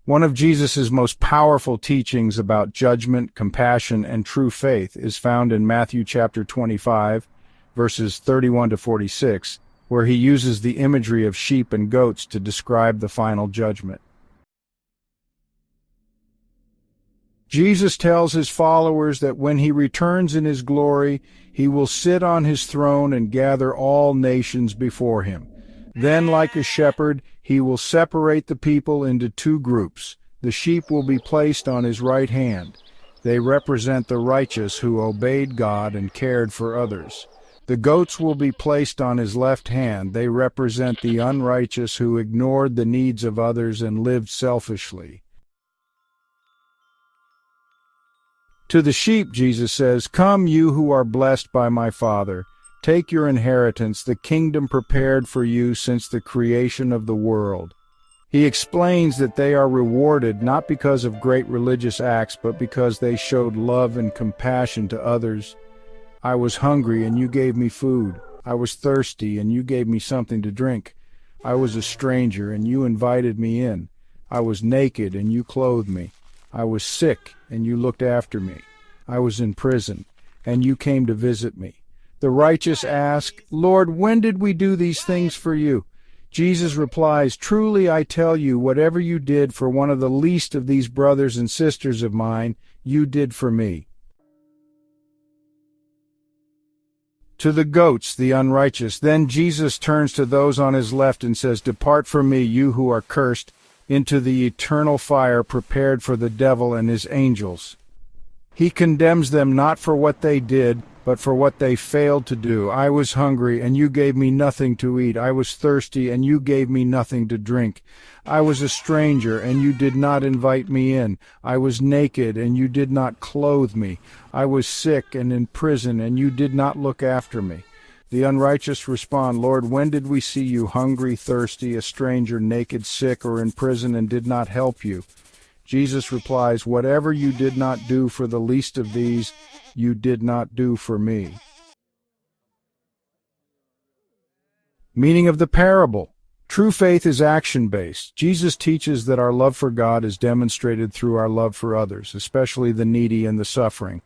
One of Jesus' most powerful teachings about judgment, compassion, and true faith is found in Matthew chapter 25, verses 31 to 46, where he uses the imagery of sheep and goats to describe the final judgment. Jesus tells his followers that when he returns in his glory, he will sit on his throne and gather all nations before him. Then, like a shepherd, he will separate the people into two groups. The sheep will be placed on his right hand. They represent the righteous who obeyed God and cared for others. The goats will be placed on his left hand. They represent the unrighteous who ignored the needs of others and lived selfishly. To the sheep, Jesus says, "Come, you who are blessed by my Father. Take your inheritance, the kingdom prepared for you since the creation of the world." He explains that they are rewarded not because of great religious acts, but because they showed love and compassion to others. "I was hungry, and you gave me food. I was thirsty, and you gave me something to drink. I was a stranger, and you invited me in. I was naked, and you clothed me. I was sick, and you looked after me. I was in prison, and you came to visit me." The righteous ask, "Lord, when did we do these things for you?" Jesus replies, "Truly I tell you, whatever you did for one of the least of these brothers and sisters of mine, you did for me." To the goats, the unrighteous, then Jesus turns to those on his left and says, "Depart from me, you who are cursed, into the eternal fire prepared for the devil and his angels." He condemns them not for what they did, but for what they failed to do. "I was hungry, and you gave me nothing to eat. I was thirsty, and you gave me nothing to drink. I was a stranger, and you did not invite me in. I was naked, and you did not clothe me. I was sick and in prison, and you did not look after me." The unrighteous respond, "Lord, when did we see you hungry, thirsty, a stranger, naked, sick, or in prison, and did not help you?" Jesus replies, "Whatever you did not do for the least of these, you did not do for me." Meaning of the parable. True faith is action-based. Jesus teaches that our love for God is demonstrated through our love for others, especially the needy and the suffering.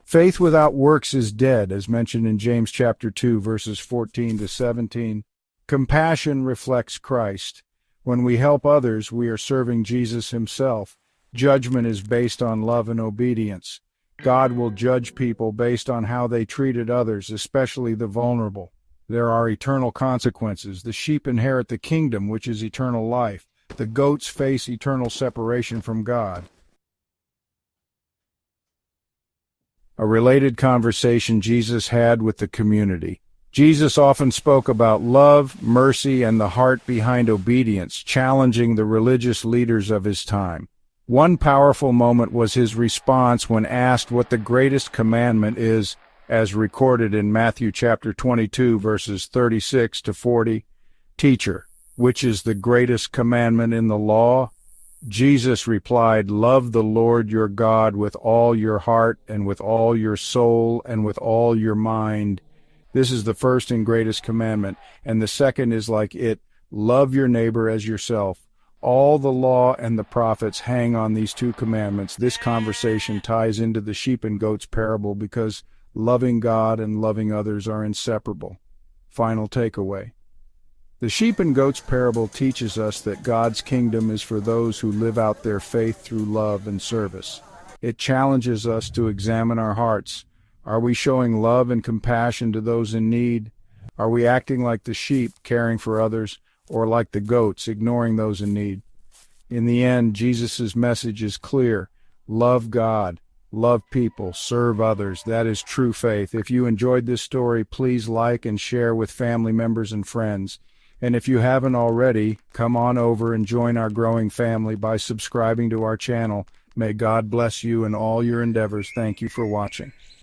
Faith without works is dead, as mentioned in James chapter 2, verses 14 to 17. Compassion reflects Christ. When we help others, we are serving Jesus himself. Judgment is based on love and obedience. God will judge people based on how they treated others, especially the vulnerable. There are eternal consequences. The sheep inherit the kingdom, which is eternal life. The goats face eternal separation from God. A related conversation Jesus had with the community. Jesus often spoke about love, mercy, and the heart behind obedience, challenging the religious leaders of his time. One powerful moment was his response when asked what the greatest commandment is, as recorded in Matthew chapter 22, verses 36 to 40. "Teacher, which is the greatest commandment in the law?" Jesus replied, "Love the Lord your God with all your heart and with all your soul and with all your mind. This is the first and greatest commandment, and the second is like it. Love your neighbor as yourself. All the law and the prophets hang on these two commandments." This conversation ties into the sheep and goats parable because loving God and loving others are inseparable. Final takeaway. The sheep and goats parable teaches us that God's kingdom is for those who live out their faith through love and service. It challenges us to examine our hearts. Are we showing love and compassion to those in need? Are we acting like the sheep, caring for others, or like the goats, ignoring those in need? In the end, Jesus' message is clear. Love God, love people, serve others. That is true faith. If you enjoyed this story, please like and share with family members and friends. And if you haven't already, come on over and join our growing family by subscribing to our channel. May God bless you in all your endeavors. Thank you for watching.